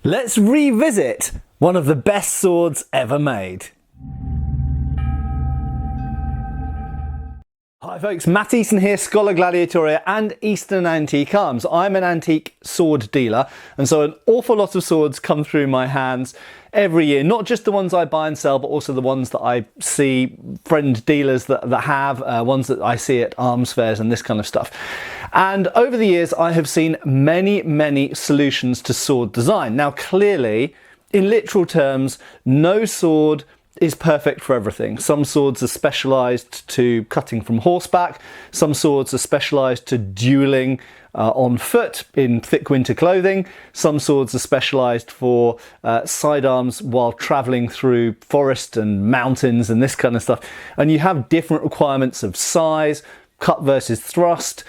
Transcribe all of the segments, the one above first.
Let's revisit one of the best swords ever made. Hi folks, Matt Easton here, Schola Gladiatoria and Easton Antique Arms. I'm an antique sword dealer, and so an awful lot of swords come through my hands every year. Not just the ones I buy and sell, but also the ones that I see friend dealers that have, ones that I see at arms fairs and this kind of stuff. And over the years, I have seen many solutions to sword design. Now, clearly, in literal terms, no sword is perfect for everything. Some swords are specialised to cutting from horseback, some swords are specialised to duelling on foot in thick winter clothing, some swords are specialised for sidearms while travelling through forest and mountains and this kind of stuff. And you have different requirements of size, cut versus thrust,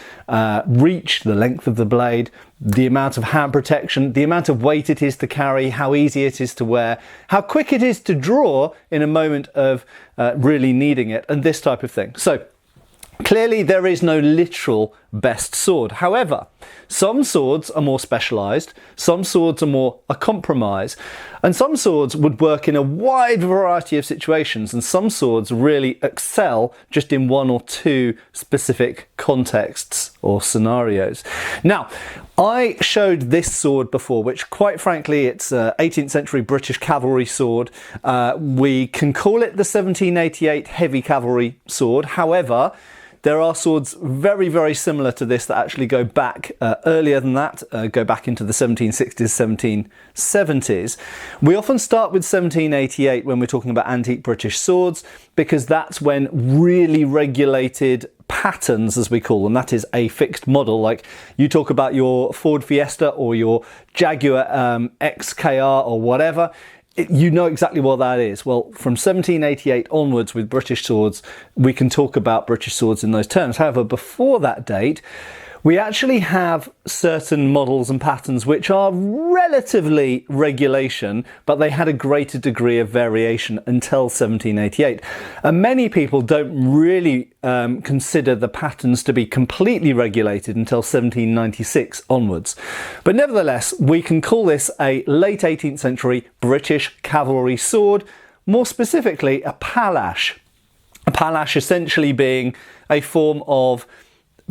reach, the length of the blade, the amount of hand protection, the amount of weight it is to carry, how easy it is to wear, how quick it is to draw in a moment of really needing it, and this type of thing. So clearly there is no literal best sword. However, some swords are more specialised, some swords are more a compromise, and some swords would work in a wide variety of situations, and some swords really excel just in one or two specific contexts or scenarios. Now, I showed this sword before, which quite frankly, it's an 18th century British cavalry sword. We can call it the 1788 heavy cavalry sword. However, there are swords very similar to this that actually go back earlier than that, go back into the 1760s, 1770s. We often start with 1788 when we're talking about antique British swords, because that's when really regulated patterns, as we call them, that is a fixed model. Like you talk about your Ford Fiesta or your Jaguar XKR or whatever, you know exactly what that is. Well, from 1788 onwards with British swords, we can talk about British swords in those terms. However, before that date, we actually have certain models and patterns which are relatively regulation, but they had a greater degree of variation until 1788. And many people don't really consider the patterns to be completely regulated until 1796 onwards. But nevertheless, we can call this a late 18th century British cavalry sword, more specifically a palash. A palash essentially being a form of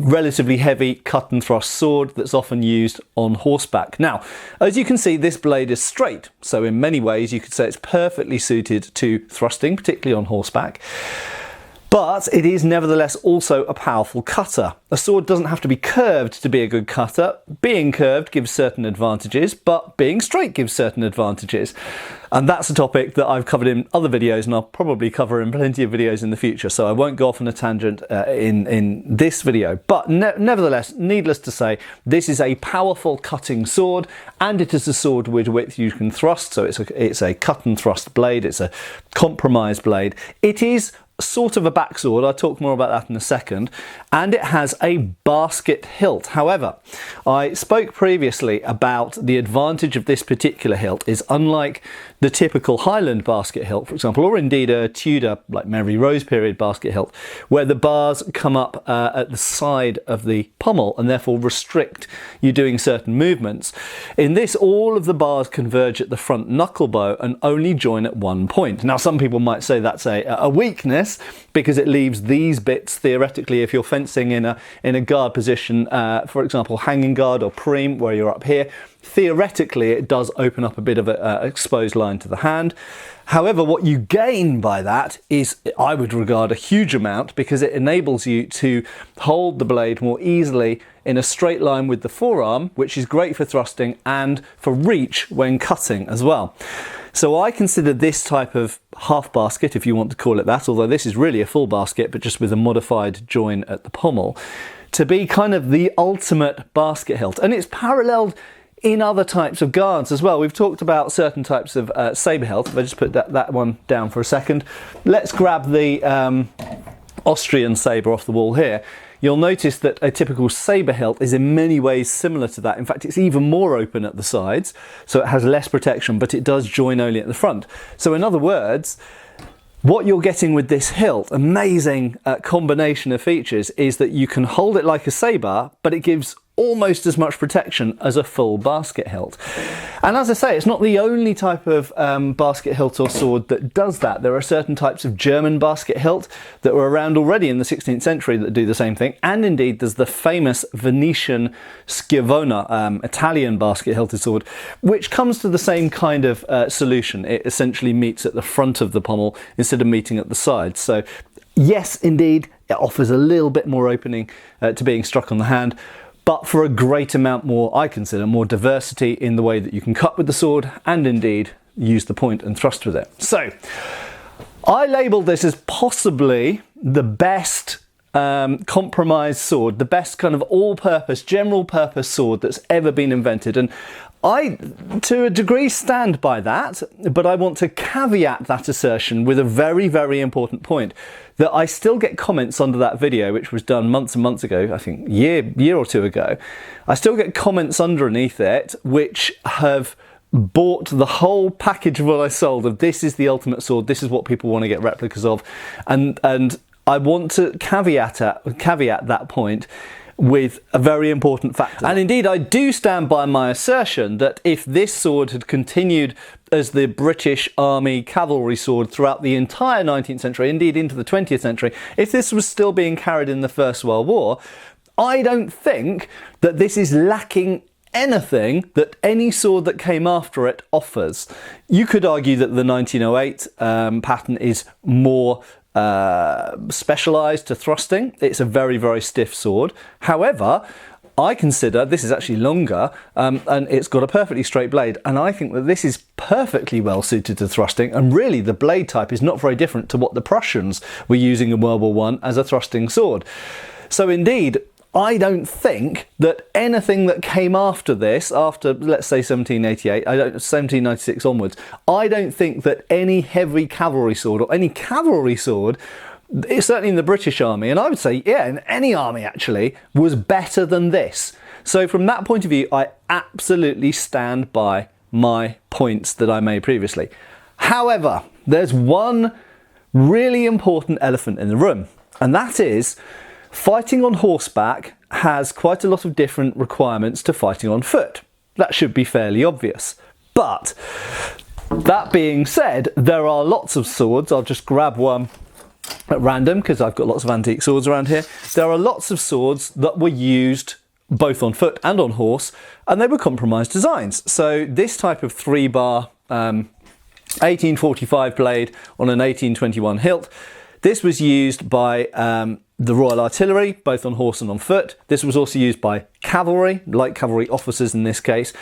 relatively heavy cut and thrust sword that's often used on horseback. Now, as you can see, this blade is straight, so in many ways you could say it's perfectly suited to thrusting, particularly on horseback. But it is nevertheless also a powerful cutter. A sword doesn't have to be curved to be a good cutter. Being curved gives certain advantages, but being straight gives certain advantages. And that's a topic that I've covered in other videos, and I'll probably cover in plenty of videos in the future, so I won't go off on a tangent in this video. But nevertheless, needless to say, this is a powerful cutting sword, and it is a sword with which you can thrust, so it's a cut and thrust blade, it's a compromise blade. It is sort of a backsword, I'll talk more about that in a second, and it has a basket hilt. However, I spoke previously about the advantage of this particular hilt is unlike the typical Highland basket hilt, for example, or indeed a Tudor, like Mary Rose period basket hilt, where the bars come up at the side of the pommel and therefore restrict you doing certain movements. In this, all of the bars converge at the front knuckle bow and only join at one point. Now, some people might say that's a weakness, because it leaves these bits, theoretically, if you're fencing in a guard position, for example, hanging guard or prime, where you're up here, theoretically it does open up a bit of an exposed line to the hand. However, what you gain by that is, I would regard, a huge amount, because it enables you to hold the blade more easily in a straight line with the forearm, which is great for thrusting and for reach when cutting as well. So I consider this type of half basket, if you want to call it that, although this is really a full basket, but just with a modified join at the pommel, to be kind of the ultimate basket hilt. And it's paralleled in other types of guards as well. We've talked about certain types of sabre hilt. If I just put that one down for a second. Let's grab the Austrian sabre off the wall here. You'll notice that a typical sabre hilt is in many ways similar to that. In fact, it's even more open at the sides, so it has less protection, but it does join only at the front. So in other words, what you're getting with this hilt, amazing combination of features, is that you can hold it like a sabre, but it gives almost as much protection as a full basket hilt. And as I say, it's not the only type of basket hilt or sword that does that. There are certain types of German basket hilt that were around already in the 16th century that do the same thing. And indeed, there's the famous Venetian Schiavona, Italian basket hilted sword, which comes to the same kind of solution. It essentially meets at the front of the pommel instead of meeting at the sides. So yes, indeed, it offers a little bit more opening to being struck on the hand, but for a great amount more, I consider, more diversity in the way that you can cut with the sword and indeed use the point and thrust with it. So I labelled this as possibly the best compromise sword, the best kind of all-purpose, general-purpose sword that's ever been invented. And I, to a degree, stand by that, but I want to caveat that assertion with a very, very important point, that I still get comments under that video, which was done months and months ago, I think year or two ago. I still get comments underneath it which have bought the whole package of what I sold of this is the ultimate sword, this is what people want to get replicas of, and I want to caveat that point with a very important factor. And indeed, I do stand by my assertion that if this sword had continued as the British Army cavalry sword throughout the entire 19th century, indeed into the 20th century, if this was still being carried in the First World War, I don't think that this is lacking anything that any sword that came after it offers. You could argue that the 1908 pattern is more specialised to thrusting. It's a very, very stiff sword. However, I consider this is actually longer and it's got a perfectly straight blade, and I think that this is perfectly well suited to thrusting, and really the blade type is not very different to what the Prussians were using in World War I as a thrusting sword. So indeed, I don't think that anything that came after this, after let's say 1796 onwards, I don't think that any heavy cavalry sword or any cavalry sword, certainly in the British Army, and I would say, yeah, in any army actually, was better than this. So from that point of view, I absolutely stand by my points that I made previously. However, there's one really important elephant in the room, and that is fighting on horseback has quite a lot of different requirements to fighting on foot. That should be fairly obvious. But that being said, there are lots of swords. I'll just grab one at random because I've got lots of antique swords around here. There are lots of swords that were used both on foot and on horse, and they were compromised designs. So this type of 3-bar 1845 blade on an 1821 hilt, this was used by the Royal Artillery, both on horse and on foot. This was also used by cavalry, light cavalry officers in this case.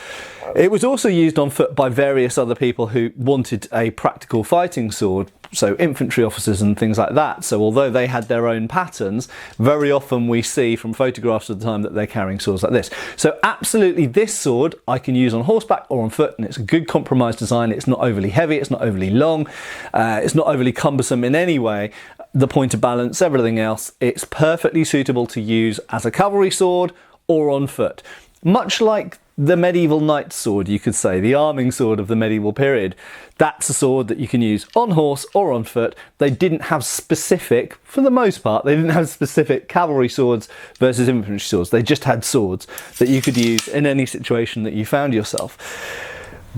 It was also used on foot by various other people who wanted a practical fighting sword, so infantry officers and things like that. So although they had their own patterns, very often we see from photographs of the time that they're carrying swords like this. So absolutely, this sword I can use on horseback or on foot, and it's a good compromise design. It's not overly heavy, it's not overly long, it's not overly cumbersome in any way. The point of balance, everything else, it's perfectly suitable to use as a cavalry sword or on foot. Much like the medieval knight sword, you could say, the arming sword of the medieval period. That's a sword that you can use on horse or on foot. They didn't have specific, for the most part, they didn't have specific cavalry swords versus infantry swords. They just had swords that you could use in any situation that you found yourself.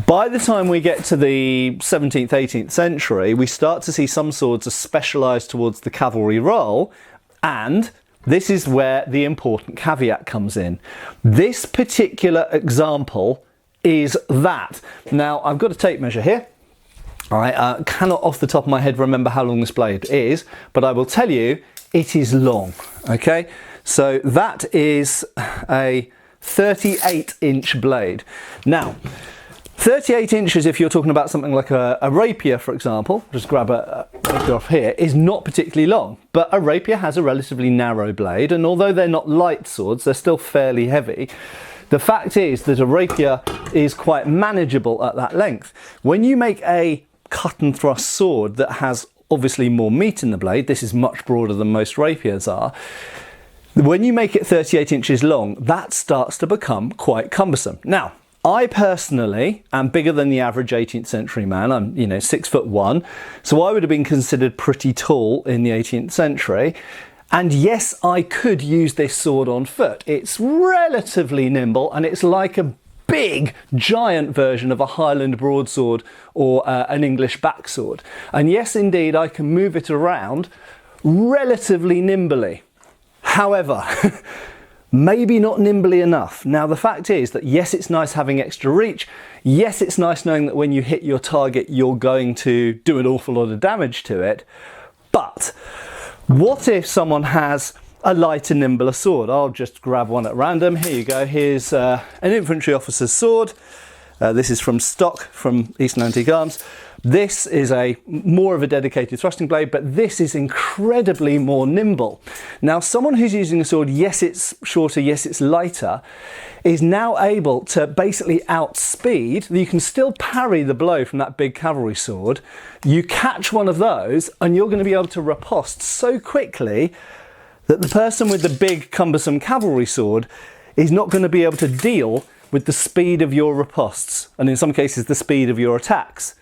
By the time we get to the 17th, 18th century, we start to see some swords are specialised towards the cavalry role, and this is where the important caveat comes in. This particular example is that. Now, I've got a tape measure here. I cannot off the top of my head remember how long this blade is, but I will tell you it is long, okay? So that is a 38-inch blade. Now, 38 inches, if you're talking about something like a rapier, for example, just grab a rapier off here, is not particularly long. But a rapier has a relatively narrow blade, and although they're not light swords, they're still fairly heavy. The fact is that a rapier is quite manageable at that length. When you make a cut and thrust sword that has obviously more meat in the blade, this is much broader than most rapiers are, when you make it 38 inches long, that starts to become quite cumbersome. Now, I personally am bigger than the average 18th century man. I'm, 6'1", so I would have been considered pretty tall in the 18th century. And yes, I could use this sword on foot. It's relatively nimble and it's like a big, giant version of a Highland broadsword or an English backsword. And yes, indeed, I can move it around relatively nimbly. However, maybe not nimbly enough. Now, the fact is that yes, it's nice having extra reach. Yes, it's nice knowing that when you hit your target, you're going to do an awful lot of damage to it. But what if someone has a lighter, nimbler sword? I'll just grab one at random. Here you go. Here's an infantry officer's sword. This is from stock from Easton Antique Arms. This is more of a dedicated thrusting blade, but this is incredibly more nimble. Now, someone who's using a sword, yes, it's shorter, yes, it's lighter, is now able to basically outspeed. You can still parry the blow from that big cavalry sword. You catch one of those and you're going to be able to riposte so quickly that the person with the big cumbersome cavalry sword is not going to be able to deal with the speed of your ripostes, and in some cases the speed of your attacks.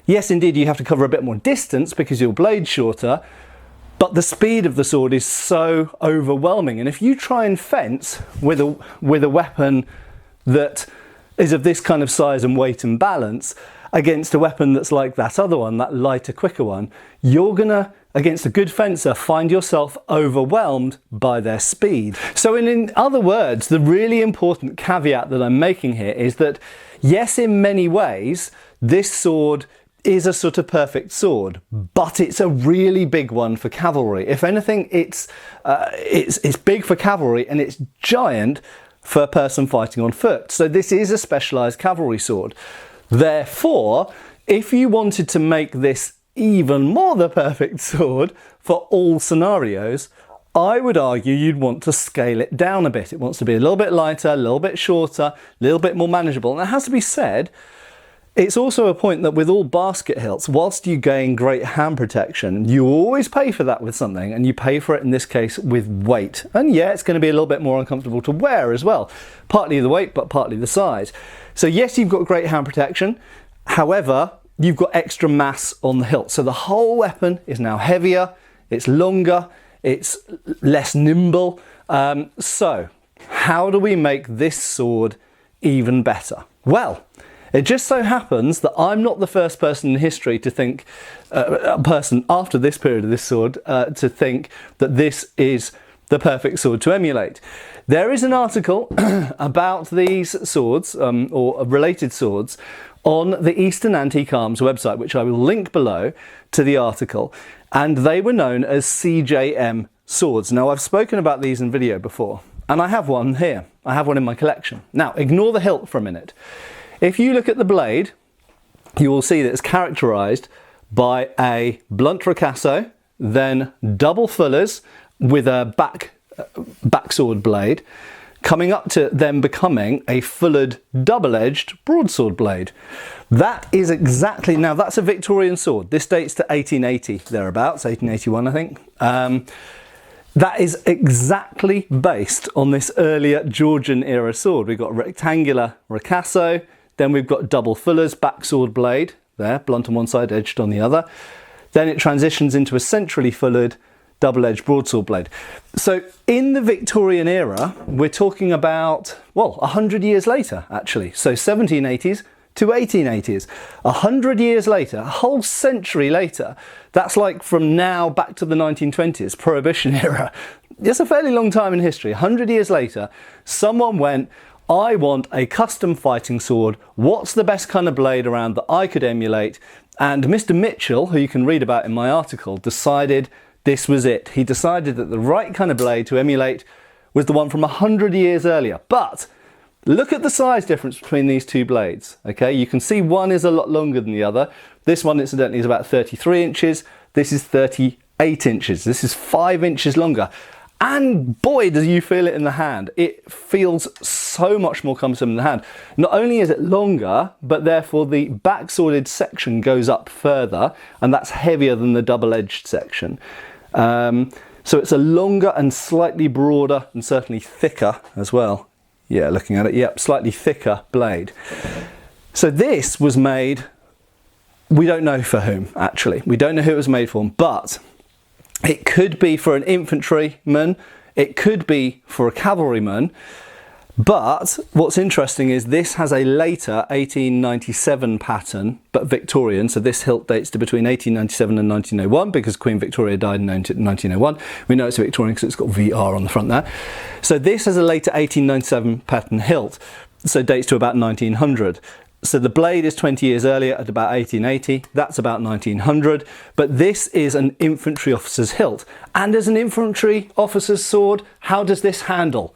Yes, indeed, you have to cover a bit more distance because your blade's shorter, but the speed of the sword is so overwhelming. And if you try and fence with a weapon that is of this kind of size and weight and balance against a weapon that's like that other one, that lighter, quicker one, you're gonna, against a good fencer, find yourself overwhelmed by their speed. So in other words, the really important caveat that I'm making here is that yes, in many ways, this sword is a sort of perfect sword, but it's a really big one for cavalry. If anything, it's big for cavalry and it's giant for a person fighting on foot. So this is a specialized cavalry sword. Therefore, if you wanted to make this even more the perfect sword for all scenarios, I would argue you'd want to scale it down a bit. It wants to be a little bit lighter, a little bit shorter, a little bit more manageable. And it has to be said, it's also a point that with all basket hilts, whilst you gain great hand protection, you always pay for that with something, and you pay for it in this case with weight. And yeah, it's going to be a little bit more uncomfortable to wear as well. Partly the weight, but partly the size. So yes, you've got great hand protection. However, you've got extra mass on the hilt. So the whole weapon is now heavier, it's longer, it's less nimble. So how do we make this sword even better? Well, it just so happens that I'm not the first person in history to think, a person after this period of this sword, to think that this is the perfect sword to emulate. There is an article about these swords, or related swords, on the Easton Antique Arms website, which I will link below to the article, and they were known as CJM swords. Now, I've spoken about these in video before, and I have one here. I have one in my collection. Now, ignore the hilt for a minute. If you look at the blade, you will see that it's characterized by a blunt ricasso, then double fullers with a backsword blade, coming up to then becoming a fullered double-edged broadsword blade. That is exactly, now that's a Victorian sword. This dates to 1880, thereabouts, 1881 I think. That is exactly based on this earlier Georgian era sword. We've got a rectangular ricasso, then we've got double fullers, backsword blade, there, blunt on one side, edged on the other. Then it transitions into a centrally fullered double-edged broadsword blade. So in the Victorian era, we're talking about, well, 100 years later, actually. So 1780s to 1880s. 100 years later, a whole century later, that's like from now back to the 1920s, Prohibition era. It's a fairly long time in history. 100 years later, someone went, I want a custom fighting sword. What's the best kind of blade around that I could emulate? And Mr. Mitchell, who you can read about in my article, decided this was it. He decided that the right kind of blade to emulate was the one from 100 years earlier. But look at the size difference between these two blades. Okay, you can see one is a lot longer than the other. This one, incidentally, is about 33 inches. This is 38 inches. This is 5 inches longer. And boy, do you feel it in the hand. It feels so much more cumbersome in the hand. Not only is it longer, but therefore the backsworded section goes up further, and that's heavier than the double-edged section. So it's a longer and slightly broader and certainly thicker as well. Yeah, looking at it, yep, slightly thicker blade. So this was made, we don't know for whom, actually. We don't know who it was made for, but It could be for an infantryman, it could be for a cavalryman, but what's interesting is this has a later 1897 pattern, but Victorian, so this hilt dates to between 1897 and 1901 because Queen Victoria died in 1901. We know it's a Victorian because it's got VR on the front there. So this has a later 1897 pattern hilt, so dates to about 1900. So the blade is 20 years earlier at about 1880, that's about 1900, but this is an infantry officer's hilt. And as an infantry officer's sword, how does this handle?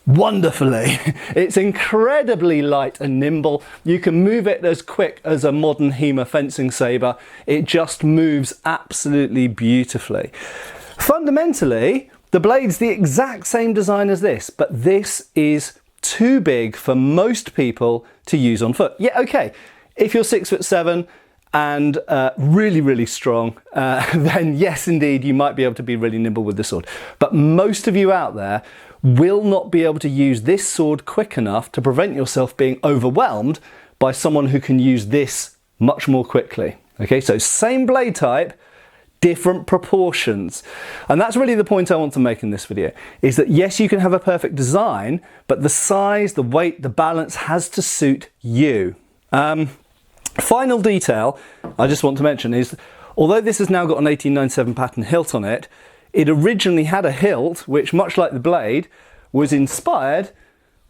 Wonderfully. It's incredibly light and nimble. You can move it as quick as a modern HEMA fencing sabre. It just moves absolutely beautifully. Fundamentally, the blade's the exact same design as this, but this is too big for most people to use on foot. Yeah, okay, if you're 6'7" and really, really strong, then yes, indeed, you might be able to be really nimble with the sword. But most of you out there will not be able to use this sword quick enough to prevent yourself being overwhelmed by someone who can use this much more quickly. Okay, so same blade type, different proportions. And that's really the point I want to make in this video, is that yes, you can have a perfect design, but the size, the weight, the balance has to suit you. Final detail I just want to mention is, although this has now got an 1897 pattern hilt on it, it originally had a hilt which, much like the blade, was inspired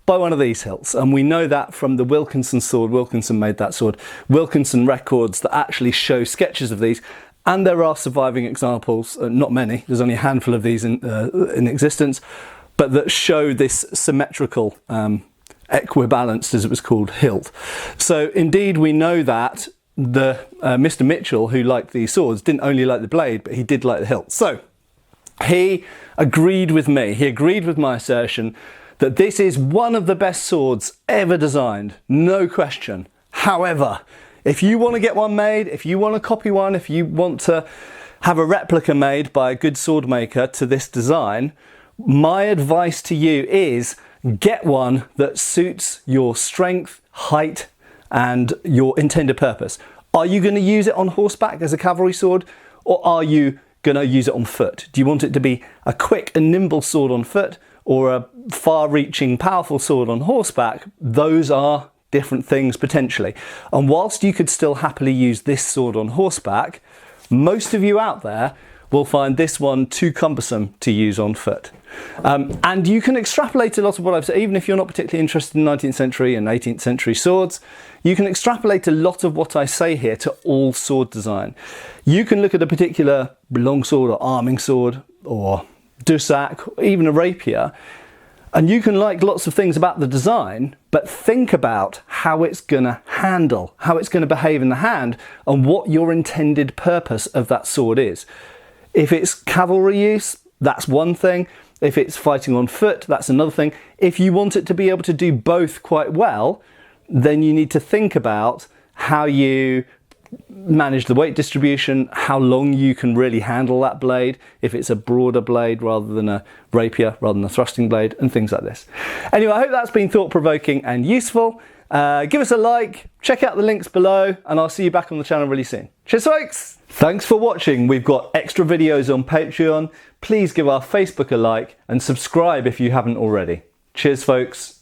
by one of these hilts, and we know that from the Wilkinson sword. Wilkinson made that sword. Wilkinson records that actually show sketches of these, and there are surviving examples, not many, there's only a handful of these in existence, but that show this symmetrical, equibalanced, as it was called, hilt. So indeed we know that the Mr. Mitchell, who liked these swords, didn't only like the blade, but he did like the hilt. So he agreed with me, he agreed with my assertion that this is one of the best swords ever designed, no question. However, if you want to get one made, if you want to copy one, if you want to have a replica made by a good sword maker to this design, my advice to you is get one that suits your strength, height, and your intended purpose. Are you going to use it on horseback as a cavalry sword, or are you going to use it on foot? Do you want it to be a quick and nimble sword on foot, or a far-reaching, powerful sword on horseback? Those are different things potentially. And whilst you could still happily use this sword on horseback, most of you out there will find this one too cumbersome to use on foot. And you can extrapolate a lot of what I've said, even if you're not particularly interested in 19th century and 18th century swords, you can extrapolate a lot of what I say here to all sword design. You can look at a particular longsword or arming sword or dussac, or even a rapier, and you can like lots of things about the design, but think about how it's going to handle, how it's going to behave in the hand, and what your intended purpose of that sword is. If it's cavalry use, that's one thing. If it's fighting on foot, that's another thing. If you want it to be able to do both quite well, then you need to think about how you manage the weight distribution, how long you can really handle that blade, if it's a broader blade rather than a rapier, rather than a thrusting blade, and things like this. Anyway, I hope that's been thought-provoking and useful. Give us a like, check out the links below, and I'll see you back on the channel really soon. Cheers, folks! Thanks for watching. We've got extra videos on Patreon. Please give our Facebook a like and subscribe if you haven't already. Cheers, folks.